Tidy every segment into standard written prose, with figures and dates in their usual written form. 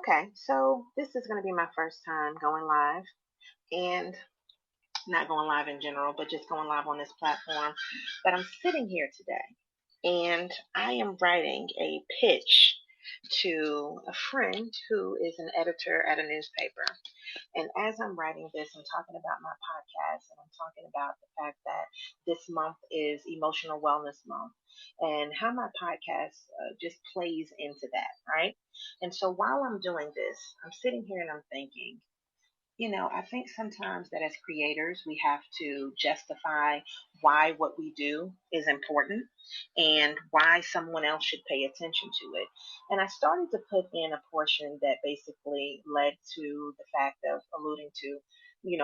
Okay, so this is going to be my first time going live and not going live in general, but just going live on this platform. But I'm sitting here today and I am writing a pitch to a friend who is an editor at a newspaper. And as I'm writing this, I'm talking about my podcast and I'm talking about the fact that this month is Emotional Wellness Month and how my podcast just plays into that, right? And so while I'm doing this, I'm sitting here and I'm thinking, I think sometimes that as creators, we have to justify why what we do is important and why someone else should pay attention to it. And I started to put in a portion that basically led to the fact of alluding to,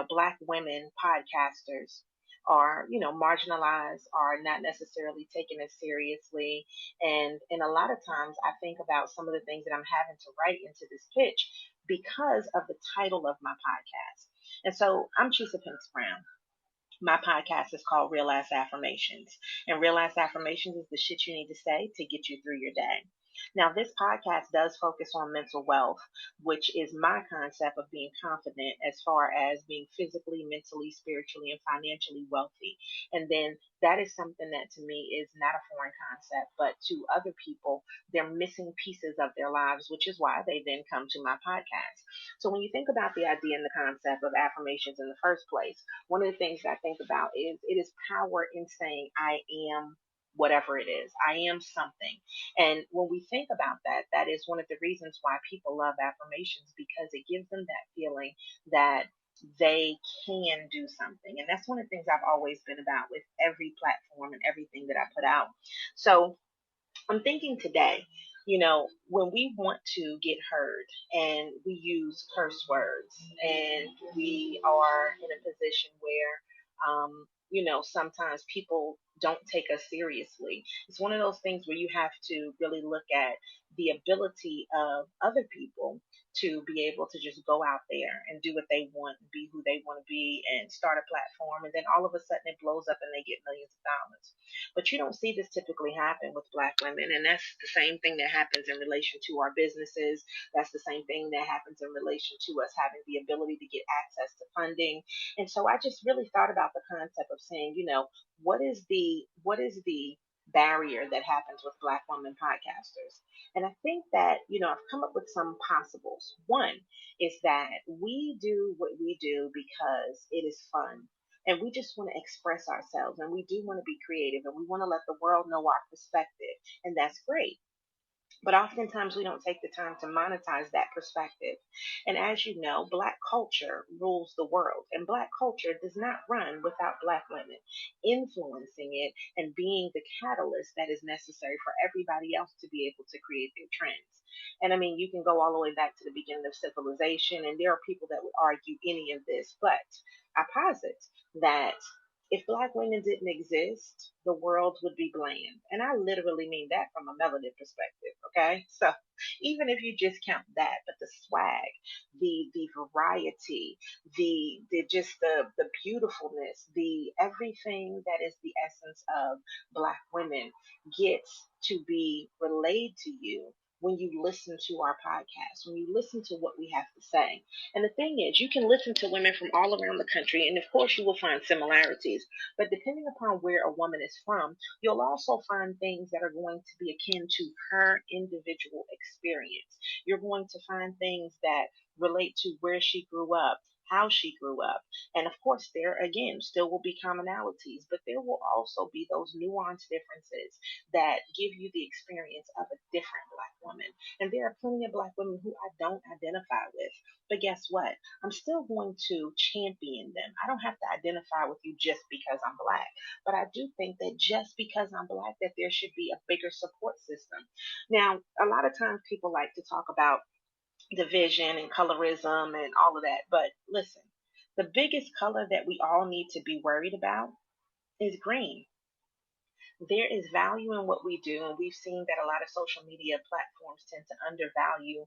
Black women podcasters are, marginalized, are not necessarily taken as seriously. And a lot of times I think about some of the things that I'm having to write into this pitch because of the title of my podcast. And so I'm Chisa Pinks Brown. My podcast is called Real Ass Affirmations. And Real Ass Affirmations is the shit you need to say to get you through your day. Now, this podcast does focus on mental wealth, which is my concept of being confident as far as being physically, mentally, spiritually, and financially wealthy. And then that is something that to me is not a foreign concept, but to other people, they're missing pieces of their lives, which is why they then come to my podcast. So when you think about the idea and the concept of affirmations in the first place, one of the things I think about is it is power in saying, I am whatever it is. I am something. And when we think about that, that is one of the reasons why people love affirmations because it gives them that feeling that they can do something. And that's one of the things I've always been about with every platform and everything that I put out. So I'm thinking today, when we want to get heard and we use curse words and we are in a position where, sometimes people don't take us seriously. It's one of those things where you have to really look at the ability of other people to be able to just go out there and do what they want, be who they want to be, and start a platform. And then all of a sudden it blows up and they get millions of dollars. But you don't see this typically happen with Black women. And that's the same thing that happens in relation to our businesses. That's the same thing that happens in relation to us having the ability to get access to funding. And so I just really thought about the concept of saying, what is the barrier that happens with Black women podcasters? And I think that, I've come up with some possibles. One is that we do what we do because it is fun and we just want to express ourselves and we do want to be creative and we want to let the world know our perspective, and that's great. But oftentimes we don't take the time to monetize that perspective. And as you know, Black culture rules the world, and Black culture does not run without Black women influencing it and being the catalyst that is necessary for everybody else to be able to create their trends. And I mean, you can go all the way back to the beginning of civilization, and there are people that would argue any of this, but I posit that if Black women didn't exist, the world would be bland. And I literally mean that from a melanin perspective, okay? So even if you just count that, but the swag, the variety, the just the beautifulness, the everything that is the essence of Black women gets to be relayed to you when you listen to our podcast, when you listen to what we have to say. And the thing is, you can listen to women from all around the country, and of course, you will find similarities. But depending upon where a woman is from, you'll also find things that are going to be akin to her individual experience. You're going to find things that relate to where she grew up, how she grew up. And of course, there again still will be commonalities, but there will also be those nuanced differences that give you the experience of a different Black woman. And there are plenty of Black women who I don't identify with. But guess what? I'm still going to champion them. I don't have to identify with you just because I'm Black. But I do think that just because I'm Black, that there should be a bigger support system. Now, a lot of times people like to talk about division and colorism and all of that. But listen, the biggest color that we all need to be worried about is green. There is value in what we do, and we've seen that a lot of social media platforms tend to undervalue,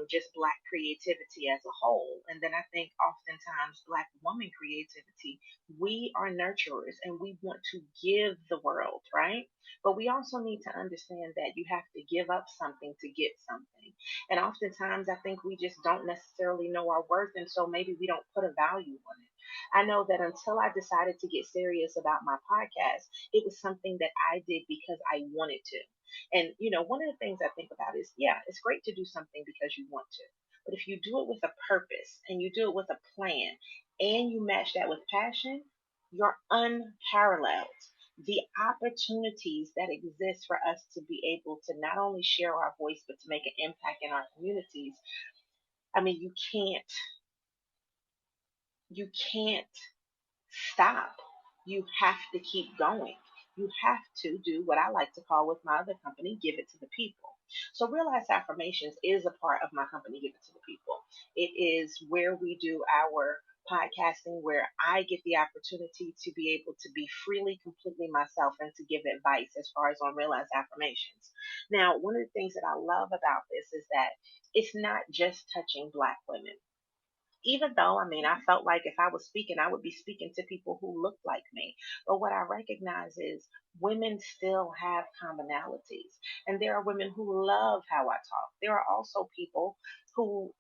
just Black creativity as a whole. And then I think oftentimes Black woman creativity, we are nurturers and we want to give the world, right? But we also need to understand that you have to give up something to get something. And oftentimes I think we just don't necessarily know our worth, and so maybe we don't put a value on it. I know that until I decided to get serious about my podcast, it was something that I did because I wanted to. And, one of the things I think about is, yeah, it's great to do something because you want to. But if you do it with a purpose and you do it with a plan and you match that with passion, you're unparalleled. The opportunities that exist for us to be able to not only share our voice, but to make an impact in our communities. I mean, you can't stop. You have to keep going. You have to do what I like to call with my other company, give it to the people. So Realize Affirmations is a part of my company, Give It to the People. It is where we do our podcasting, where I get the opportunity to be able to be freely, completely myself and to give advice as far as on Realize Affirmations. Now, one of the things that I love about this is that it's not just touching Black women, even though, I mean, I felt like if I was speaking, I would be speaking to people who looked like me. But what I recognize is women still have commonalities. And there are women who love how I talk. There are also people who,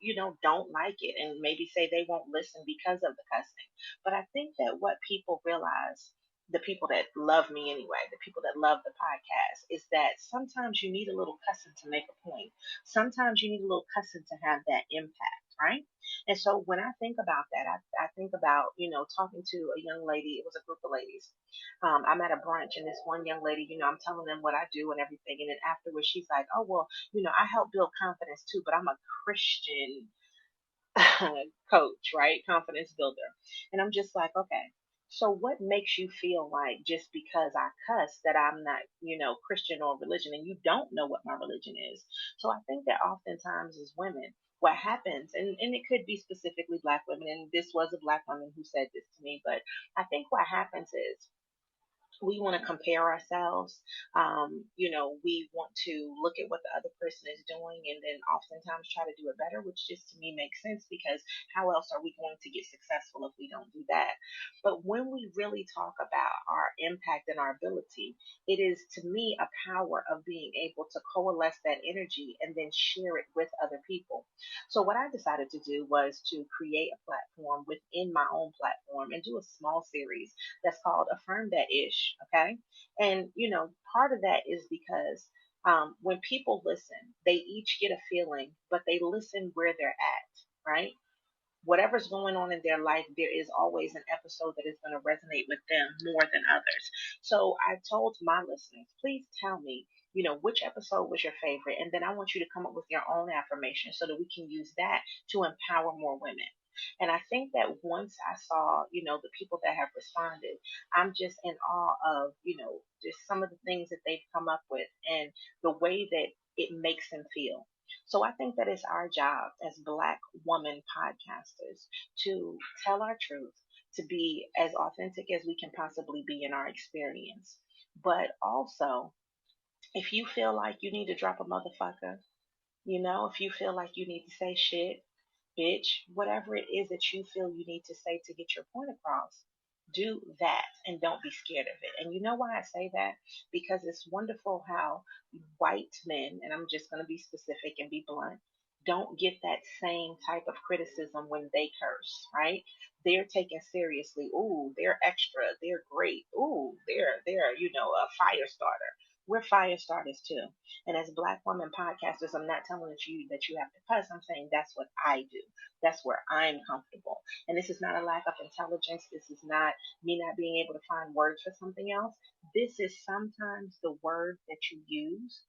don't like it and maybe say they won't listen because of the cussing. But I think that what people realize, the people that love me anyway, the people that love the podcast, is that sometimes you need a little cussing to make a point. Sometimes you need a little cussing to have that impact, right? And so when I think about that, I think about, talking to a young lady. It was a group of ladies. I'm at a brunch and this one young lady, I'm telling them what I do and everything. And then afterwards, she's like, oh, well, I help build confidence too, but I'm a Christian coach, right? Confidence builder. And I'm just like, okay. So what makes you feel like just because I cuss that I'm not, Christian or religion, and you don't know what my religion is? So I think that oftentimes as women, what happens, and it could be specifically Black women, and this was a Black woman who said this to me, but I think what happens is we want to compare ourselves. We want to look at what the other person is doing and then oftentimes try to do it better, which just to me makes sense because how else are we going to get successful if we don't do that? But when we really talk about our impact and our ability, it is to me a power of being able to coalesce that energy and then share it with other people. So what I decided to do was to create a platform within my own platform and do a small series that's called Affirm That Ish. Okay. And, part of that is because when people listen, they each get a feeling, but they listen where they're at, right? Whatever's going on in their life, there is always an episode that is going to resonate with them more than others. So I told my listeners, please tell me, which episode was your favorite? And then I want you to come up with your own affirmation so that we can use that to empower more women. And I think that once I saw, the people that have responded, I'm just in awe of, just some of the things that they've come up with and the way that it makes them feel. So I think that it's our job as Black woman podcasters to tell our truth, to be as authentic as we can possibly be in our experience. But also, if you feel like you need to drop a motherfucker, if you feel like you need to say shit, bitch, whatever it is that you feel you need to say to get your point across, do that and don't be scared of it. And you know why I say that? Because it's wonderful how white men, and I'm just going to be specific and be blunt, don't get that same type of criticism when they curse, right? They're taken seriously. Ooh, they're extra. They're great. Ooh, they're, a fire starter. We're fire starters too. And as Black women podcasters, I'm not telling that you have to cuss. I'm saying that's what I do. That's where I'm comfortable. And this is not a lack of intelligence. This is not me not being able to find words for something else. This is sometimes the word that you use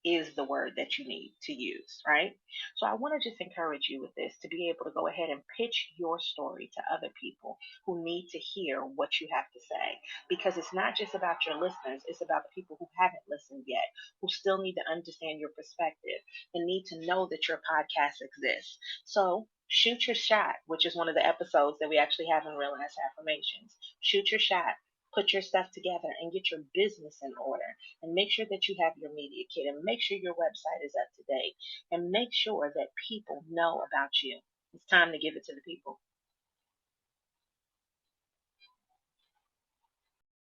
is the word that you need to use, right? So I want to just encourage you with this to be able to go ahead and pitch your story to other people who need to hear what you have to say. Because it's not just about your listeners, it's about the people who haven't listened yet, who still need to understand your perspective and need to know that your podcast exists. So shoot your shot, which is one of the episodes that we actually have in Real Ass Affirmations. Shoot your shot. put your stuff together and get your business in order, and make sure that you have your media kit, and make sure your website is up to date, and make sure that people know about you. It's time to give it to the people.